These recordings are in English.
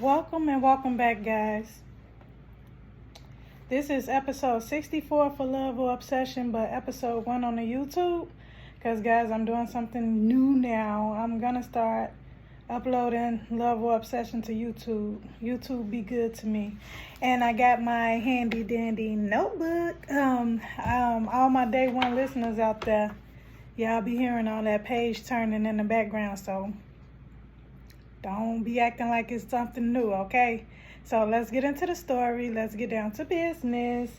Welcome and welcome back, guys. This is episode 64 for Love or Obsession, but episode 1 on the YouTube. Because, guys, I'm doing something new now. I'm going to start uploading Love or Obsession to YouTube. YouTube be good to me. And I got my handy dandy notebook. All my day one listeners out there, y'all be hearing all that page turning in the background, so don't be acting like it's something new, okay? So let's get into the story. Let's get down to business.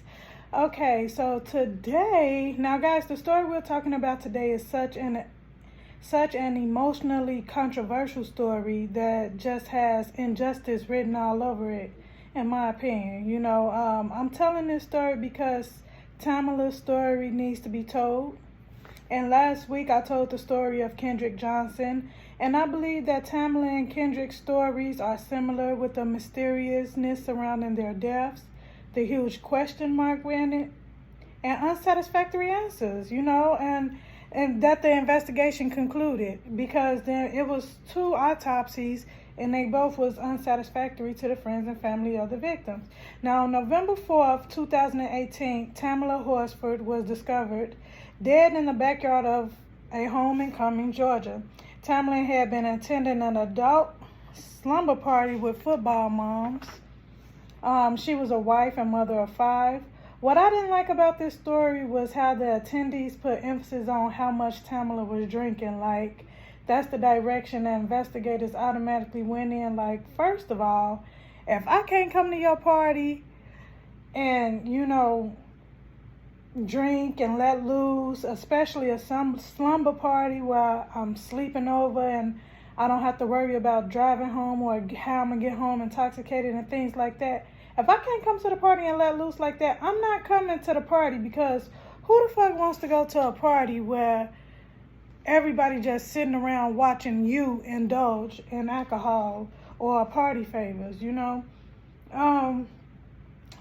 Okay, so today, now guys, the story we're talking about today is such an emotionally controversial story that just has injustice written all over it, in my opinion. You know, I'm telling this story because Tamla's story needs to be told. And last week I told the story of Kendrick Johnson, and I believe that Tamla and Kendrick's stories are similar, with the mysteriousness surrounding their deaths, the huge question mark in it, and unsatisfactory answers, you know, and that the investigation concluded, because then it was 2 autopsies and they both was unsatisfactory to the friends and family of the victims. Now, on November 4th, 2018, Tamla Horsford was discovered dead in the backyard of a home in Cumming, Georgia. Tamla had been attending an adult slumber party with football moms. She was a wife and mother of 5. What I didn't like about this story was how the attendees put emphasis on how much Tamla was drinking. Like, that's the direction that investigators automatically went in. Like, first of all, if I can't come to your party and, you know, drink and let loose, especially a slumber party where I'm sleeping over and I don't have to worry about driving home or how I'm going to get home intoxicated and things like that. If I can't come to the party and let loose like that, I'm not coming to the party, because who the fuck wants to go to a party where everybody just sitting around watching you indulge in alcohol or party favors, you know?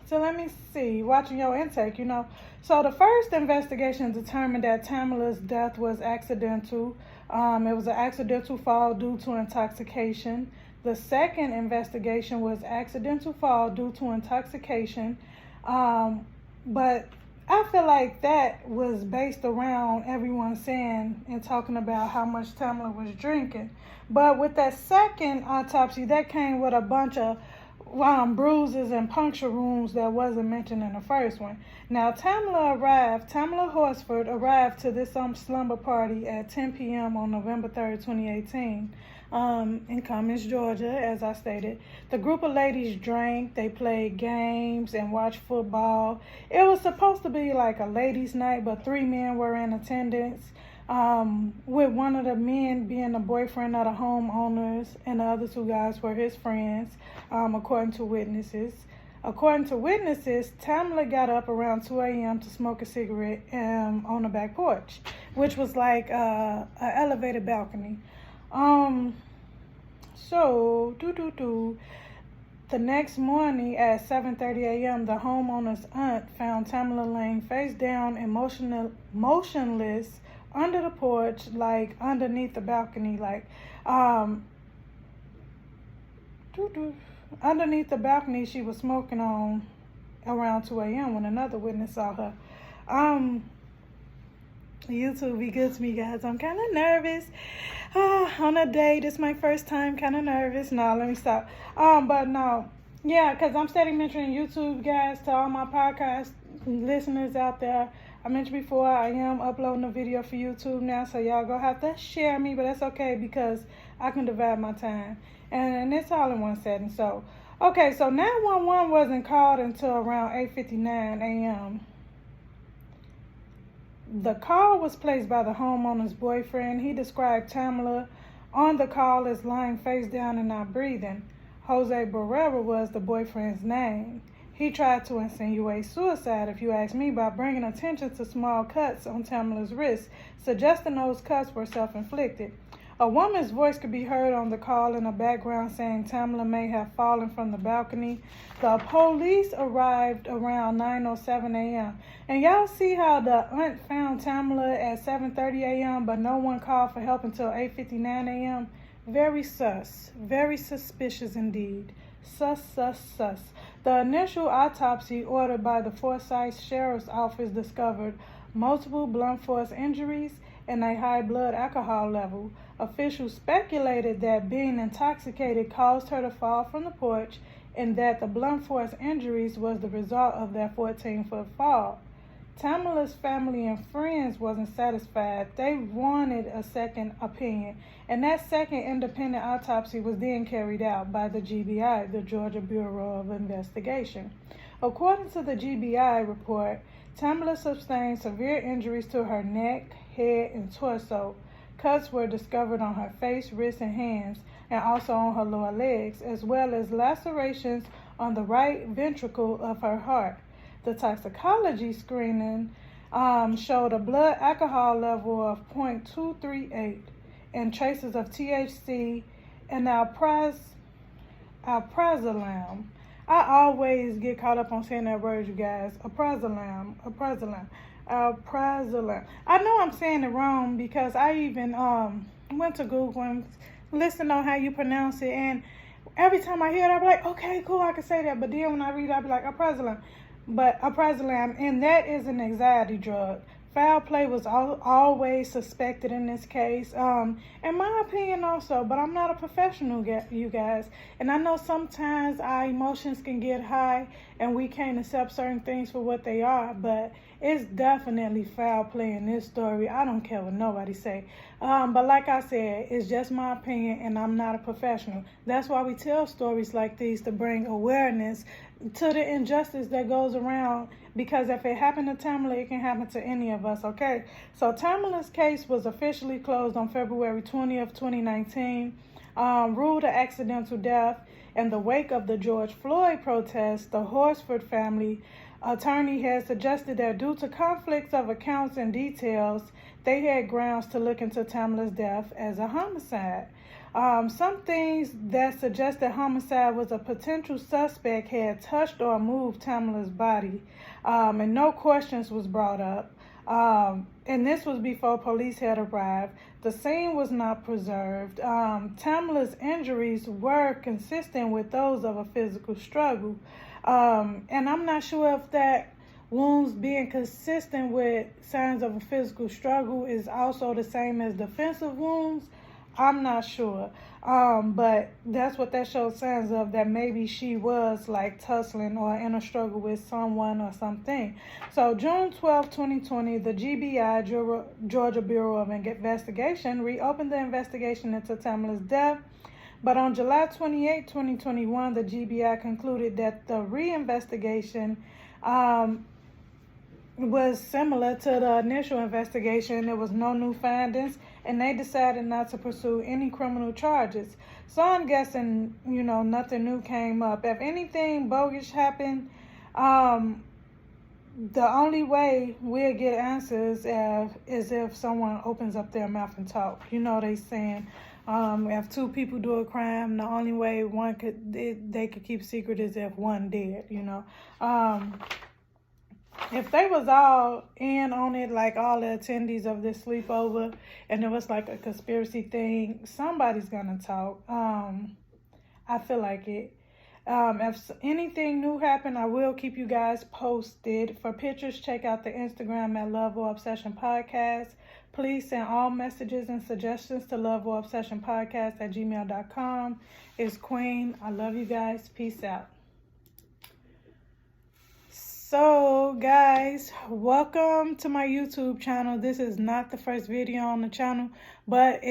So let me see, watching your intake, you know. So the first investigation determined that Tamla's death was accidental. It was an accidental fall due to intoxication. The second investigation was accidental fall due to intoxication. But I feel like that was based around everyone saying and talking about how much Tamla was drinking. But with that second autopsy, that came with a bunch of bruises and puncture wounds that wasn't mentioned in the first one. Now, Tamla Horsford arrived to this slumber party at 10 p.m. on November 3rd, 2018, in Cummings, Georgia, as I stated. The group of ladies drank, they played games, and watched football. It was supposed to be like a ladies' night, but 3 men were in attendance, with one of the men being the boyfriend of the homeowners, and the other 2 guys were his friends, according to witnesses. According to witnesses, Tamla got up around 2 a.m. to smoke a cigarette on the back porch, which was like an elevated balcony. The next morning at 7:30 a.m., the homeowner's aunt found Tamla laying face down and motionless under the porch, like underneath the balcony, like underneath the balcony she was smoking on around 2 a.m. when another witness saw her. YouTube be good to me, guys. I'm kind of nervous on a date. It's my first time, kind of nervous. No, let me stop. But no, yeah, because I'm steady mentioning YouTube, guys, to all my podcast listeners out there. I mentioned before, I am uploading a video for YouTube now, so y'all gonna have to share me, but that's okay because I can divide my time. And it's all in one setting. So, okay, so 911 wasn't called until around 8:59 a.m. The call was placed by the homeowner's boyfriend. He described Tamla on the call as lying face down and not breathing. Jose Barrera was the boyfriend's name. He tried to insinuate suicide, if you ask me, by bringing attention to small cuts on Tamla's wrist, suggesting those cuts were self-inflicted. A woman's voice could be heard on the call in the background saying Tamla may have fallen from the balcony. The police arrived around 9:07 a.m. And y'all see how the aunt found Tamla at 7:30 a.m., but no one called for help until 8:59 a.m.? Very sus. Very suspicious indeed. Sus. The initial autopsy ordered by the Forsyth Sheriff's Office discovered multiple blunt force injuries and a high blood alcohol level. Officials speculated that being intoxicated caused her to fall from the porch and that the blunt force injuries was the result of that 14-foot fall. Tamla's family and friends wasn't satisfied. They wanted a second opinion, and that second independent autopsy was then carried out by the GBI, the Georgia Bureau of Investigation. According to the GBI report, Tamla sustained severe injuries to her neck, head, and torso. Cuts were discovered on her face, wrists, and hands, and also on her lower legs, as well as lacerations on the right ventricle of her heart. The toxicology screening showed a blood alcohol level of 0.238 and traces of THC and alprazolam. I always get caught up on saying that word, you guys. Alprazolam. I know I'm saying it wrong because I even went to Google and listened on how you pronounce it, and every time I hear it, I'll be like, okay, cool, I can say that. But then when I read it, I'll be like, alprazolam. But alprazolam, and that is an anxiety drug. Foul play was always suspected in this case, in my opinion also, but I'm not a professional, you guys. And I know sometimes our emotions can get high and we can't accept certain things for what they are, but it's definitely foul play in this story. I don't care what nobody say. But like I said, it's just my opinion and I'm not a professional. That's why we tell stories like these, to bring awareness to the injustice that goes around, because if it happened to Tamla, it can happen to any of us, okay? So Tamla's case was officially closed on February 20th, 2019, ruled an accidental death. In the wake of the George Floyd protests, the Horsford family attorney had suggested that due to conflicts of accounts and details, they had grounds to look into Tamla's death as a homicide. Some things that suggest that homicide was a potential suspect had touched or moved Tamla's body, and no questions was brought up. And this was before police had arrived. The scene was not preserved. Tamla's injuries were consistent with those of a physical struggle. And I'm not sure if that wounds being consistent with signs of a physical struggle is also the same as defensive wounds. I'm not sure. But that's what that shows signs of, that maybe she was like tussling or in a struggle with someone or something. So June 12, 2020, the GBI, Georgia Bureau of Investigation, reopened the investigation into Tamla's death. But on July 28, 2021, the GBI concluded that the reinvestigation was similar to the initial investigation. There was no new findings, and they decided not to pursue any criminal charges. So I'm guessing, nothing new came up. If anything bogus happened, the only way we'll get answers is if someone opens up their mouth and talk. They saying, if two people do a crime, the only way they could keep secret is if one did, If they was all in on it, like all the attendees of this sleepover, and it was like a conspiracy thing, somebody's gonna talk. I feel like it. If anything new happened, I will keep you guys posted. For pictures, check out the Instagram at Love or Obsession Podcast. Please send all messages and suggestions to loveorobsessionpodcast@gmail.com. It's Queen. I love you guys. Peace out. So guys, welcome to my YouTube channel. This is not the first video on the channel, but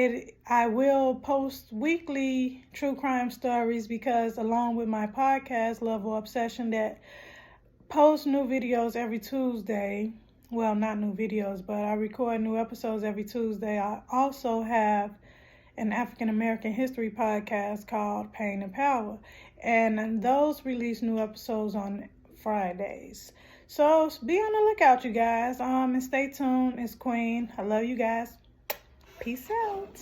I will post weekly true crime stories, because along with my podcast, Love or Obsession, that post new videos every Tuesday. Well, not new videos, but I record new episodes every Tuesday. I also have an African American history podcast called Pain and Power, and those release new episodes on Fridays. So be on the lookout, you guys, and stay tuned. It's Queen. I love you guys. Peace out.